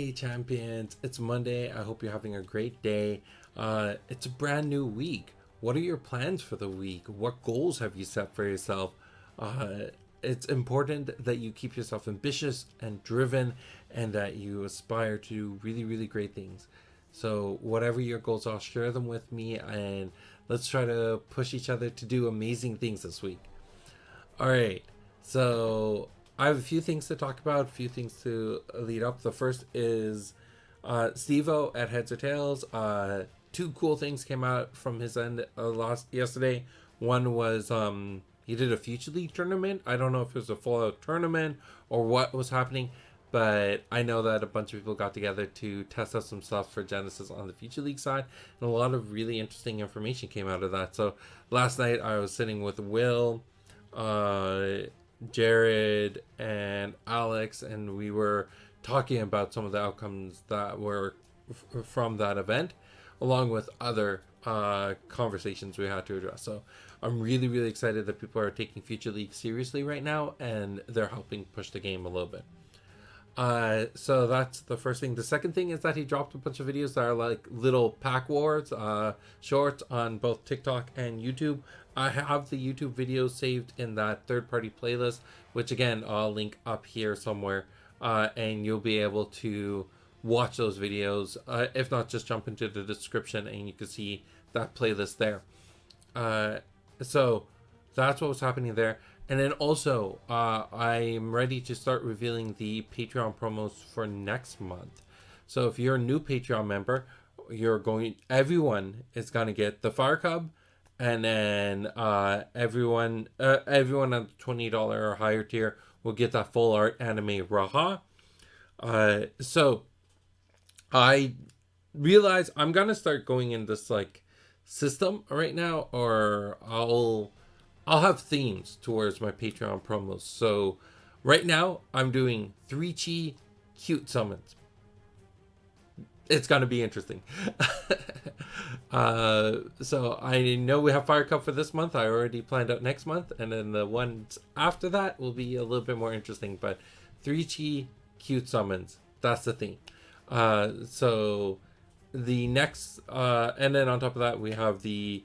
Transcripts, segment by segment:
Hey champions, it's Monday. I hope you're having a great day. It's a brand new week. What are your plans for the week? What goals have you set for yourself? It's important that you keep yourself ambitious and driven and that you aspire to really, really great things. So, whatever your goals are, share them with me and let's try to push each other to do amazing things this week. All right. So I have a few things to talk about, a few things to lead up. The first is Steve-O at Heads or Tails. Two cool things came out from his end yesterday. One was he did a Future League tournament. I don't know if it was a full-out tournament or what was happening, but I know that a bunch of people got together to test out some stuff for Genesis on the Future League side, and a lot of really interesting information came out of that. So last night I was sitting with Will, Jared, and Alex, and we were talking about some of the outcomes that were from that event, along with other conversations we had to address. So I'm really, really excited that people are taking Future League seriously right now, and they're helping push the game a little bit. So that's the first thing. The second thing is that he dropped a bunch of videos that are like little pack wars, shorts on both TikTok and YouTube. I have the YouTube videos saved in that third-party playlist, which again, I'll link up here somewhere. And you'll be able to watch those videos. If not, just jump into the description and you can see that playlist there. So that's what was happening there. And then also, I'm ready to start revealing the Patreon promos for next month. So if you're a new Patreon member, everyone is going to get the Fire Cub, and then everyone at the $20 or higher tier will get that full art anime Raha. So I realize I'm going to start going in this like system right now, or I'll have themes towards my Patreon promos. So right now I'm doing 3 chi cute summons. It's going to be interesting. So I know we have Fire Cup for this month. I already planned out next month. And then the ones after that will be a little bit more interesting. But 3 chi cute summons. That's the theme. So the next... and then on top of that, we have the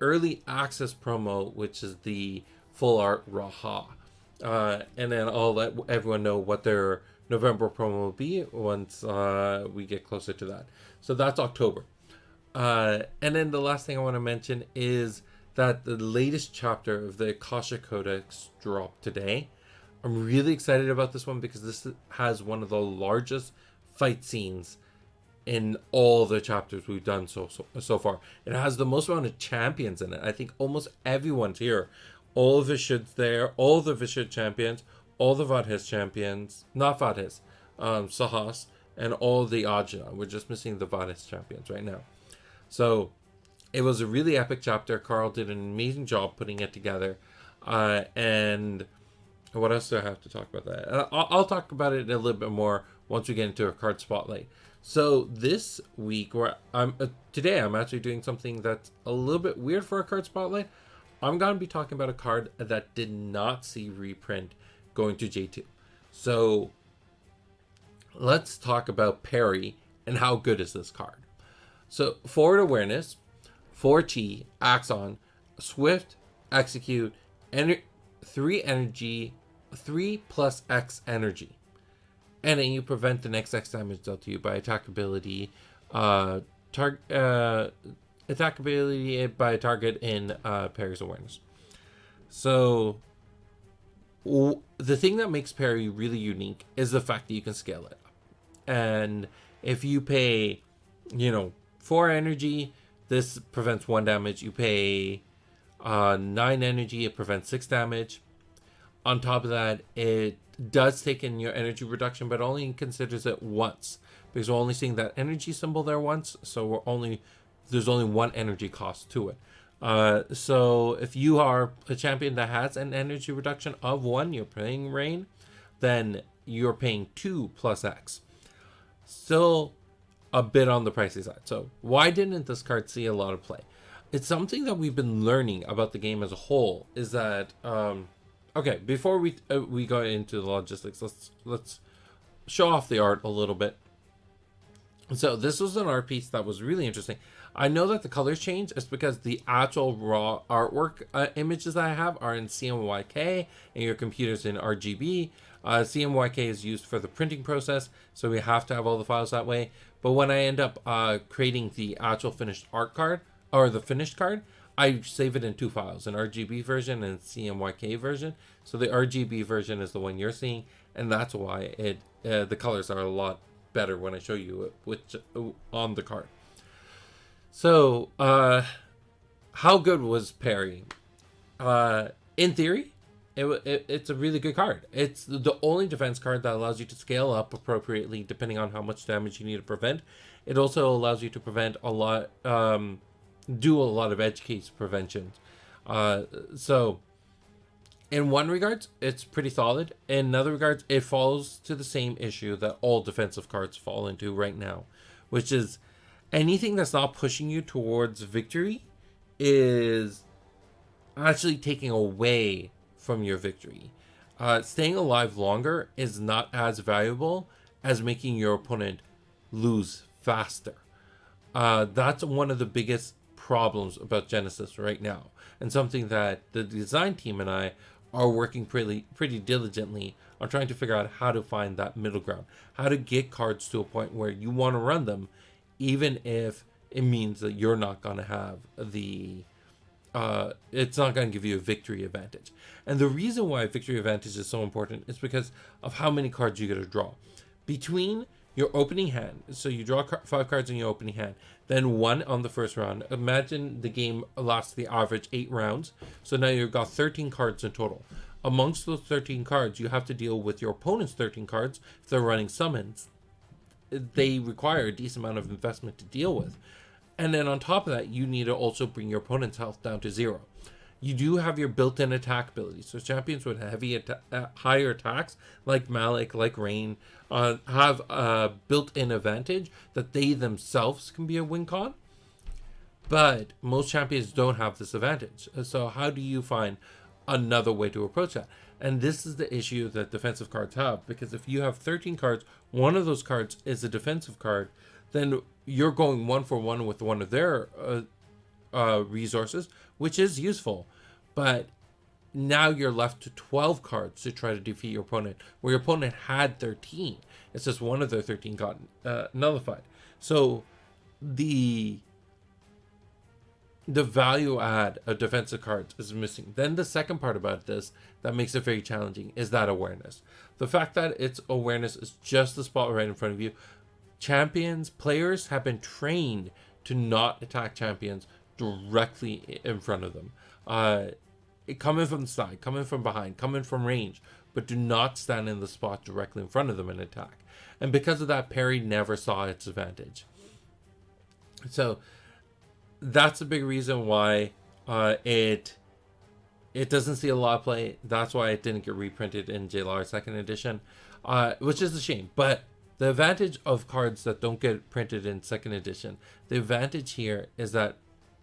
early access promo, which is the full art Raha. And then I'll let everyone know what their November promo will be once we get closer to that. So that's October. And then the last thing I want to mention is that the latest chapter of the Akasha Codex dropped today. I'm really excited about this one because this has one of the largest fight scenes in all the chapters we've done so far. It has the most amount of champions in it. I think almost everyone's here. All of the Vishudd's there, all the Vishudd champions, all the Vadhis champions, not Vadhis, Sahas, and all the Ajna. We're just missing the Vadhis champions right now. So it was a really epic chapter. Carl did an amazing job putting it together. And what else do I have to talk about that? I'll talk about it a little bit more once we get into a card spotlight. So this week, today I'm actually doing something that's a little bit weird for a card spotlight. I'm going to be talking about a card that did not see reprint going to J2. So let's talk about Parry and how good is this card. So forward awareness, 4 chi, Axon, swift, execute, 3 energy, 3 plus X energy. And then you prevent the next X damage dealt to you by attack ability, attack ability by a target in Parry's awareness. So the thing that makes Parry really unique is the fact that you can scale it up. And if you pay, 4 energy, this prevents 1 damage. You pay 9 energy, it prevents 6 damage. On top of that, it does take in your energy reduction, but only considers it once, because we're only seeing that energy symbol there once, so there's only 1 energy cost to it. So if you are a champion that has an energy reduction of 1, you're paying Rain, then you're paying 2 plus X. Still a bit on the pricey side. So why didn't this card see a lot of play? It's something that we've been learning about the game as a whole, is that okay, before we go into the logistics, let's show off the art a little bit. So this was an art piece that was really interesting. I know that the colors change. It's because the actual raw artwork images that I have are in CMYK and your computer's in RGB. CMYK is used for the printing process, so we have to have all the files that way. But when I end up creating the actual finished art card, or the finished card, I save it in two files, an RGB version and CMYK version. So the RGB version is the one you're seeing, and that's why the colors are a lot better when I show you it on the card. So, how good was Parry? In theory, it's a really good card. It's the only defense card that allows you to scale up appropriately depending on how much damage you need to prevent. It also allows you to prevent a lot, do a lot of edge case prevention. So, in one regards, it's pretty solid. In another regards, it falls to the same issue that all defensive cards fall into right now, which is anything that's not pushing you towards victory is actually taking away from your victory. Staying alive longer is not as valuable as making your opponent lose faster. That's one of the biggest problems about Genesis right now, and something that the design team and I are working pretty diligently on trying to figure out how to find that middle ground, how to get cards to a point where you want to run them, even if it means that you're not going to have it's not going to give you a victory advantage. And the reason why victory advantage is so important is because of how many cards you get to draw. Between your opening hand, so you draw 5 cards in your opening hand, then 1 on the first round. Imagine the game lasts the average 8 rounds, so now you've got 13 cards in total. Amongst those 13 cards, you have to deal with your opponent's 13 cards. If they're running summons, they require a decent amount of investment to deal with. And then on top of that, you need to also bring your opponent's health down to 0. You do have your built-in attack abilities. So champions with higher attacks, like Malik, like Rain, have a built-in advantage that they themselves can be a win con. But most champions don't have this advantage. So how do you find another way to approach that? And this is the issue that defensive cards have, because if you have 13 cards, one of those cards is a defensive card, then you're going 1-for-1 with one of their resources, which is useful. But now you're left to 12 cards to try to defeat your opponent, where your opponent had 13. It's just one of their 13 got nullified. So the value add of defensive cards is missing. Then the second part about this that makes it very challenging is that awareness. The fact that its awareness is just the spot right in front of you. Players have been trained to not attack champions directly in front of them. Coming from the side, coming from behind, coming from range, but do not stand in the spot directly in front of them and attack. And because of that, Parry never saw its advantage. So that's a big reason why it doesn't see a lot of play. That's why it didn't get reprinted in JLR 2nd edition, which is a shame. But the advantage of cards that don't get printed in 2nd edition, the advantage here is that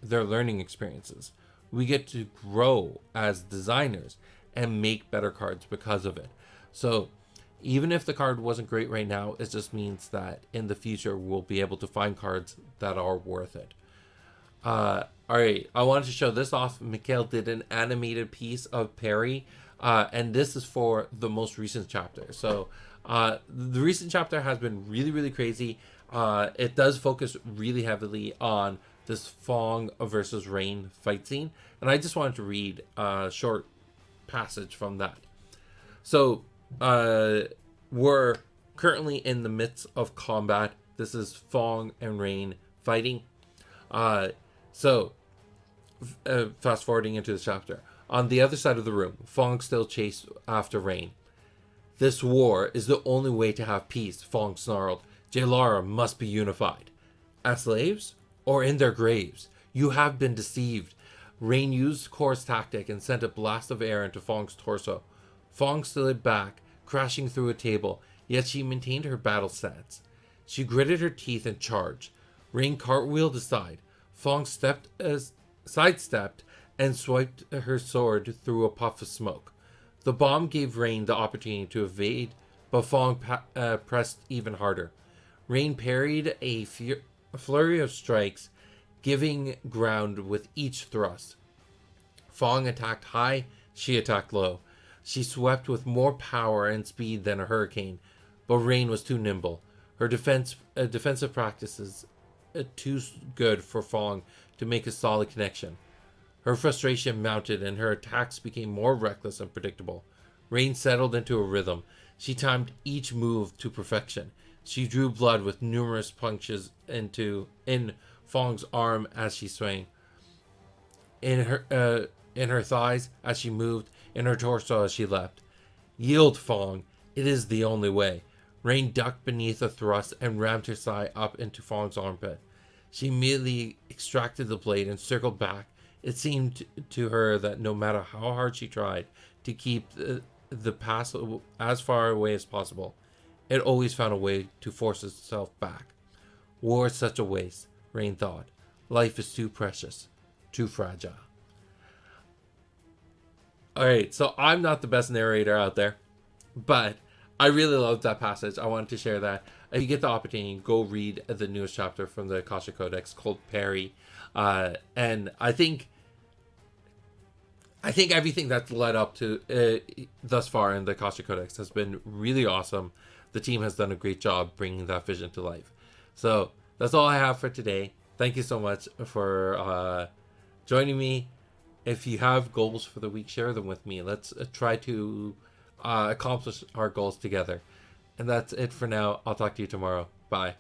they're learning experiences. We get to grow as designers and make better cards because of it. So even if the card wasn't great right now, it just means that in the future we'll be able to find cards that are worth it. All right, I wanted to show this off. Mikhail did an animated piece of Parry, and this is for the most recent chapter. So the recent chapter has been really, really crazy. It does focus really heavily on this Fong versus Rain fight scene, and I just wanted to read a short passage from that. So we're currently in the midst of combat. This is Fong and Rain fighting. So fast forwarding into the chapter. On the other side of the room, Fong still chased after Rain. This war is the only way to have peace, Fong snarled. Jalara must be unified. As slaves? Or in their graves? You have been deceived. Rain used Kor's tactic and sent a blast of air into Fong's torso. Fong slid back, crashing through a table, yet she maintained her battle stance. She gritted her teeth and charged. Rain cartwheeled aside. Fong sidestepped and swiped her sword through a puff of smoke. The bomb gave Rain the opportunity to evade but Fong pressed even harder. Rain parried a flurry of strikes, giving ground with each thrust. Fong attacked high, she attacked low. She swept with more power and speed than a hurricane, but Rain was too nimble. Her defensive practices too good for Fong to make a solid connection. Her frustration mounted and her attacks became more reckless and predictable. Rain settled into a rhythm. She timed each move to perfection. She drew blood with numerous punches in Fong's arm as she swung, in her thighs as she moved, in her torso as she leapt. Yield, Fong. It is the only way. Rain ducked beneath a thrust and rammed her side up into Fong's armpit. She immediately extracted the blade and circled back. It seemed to her that no matter how hard she tried to keep the pass as far away as possible, it always found a way to force itself back. War is such a waste, Rain thought. Life is too precious, too fragile. Alright, so I'm not the best narrator out there, but I really loved that passage. I wanted to share that. If you get the opportunity, go read the newest chapter from the Akashic Codex called Parry. And I think everything that's led up to thus far in the Akashic Codex has been really awesome. The team has done a great job bringing that vision to life. So that's all I have for today. Thank you so much for joining me. If you have goals for the week, share them with me. Let's try to accomplish our goals together. And that's it for now. I'll talk to you tomorrow. Bye.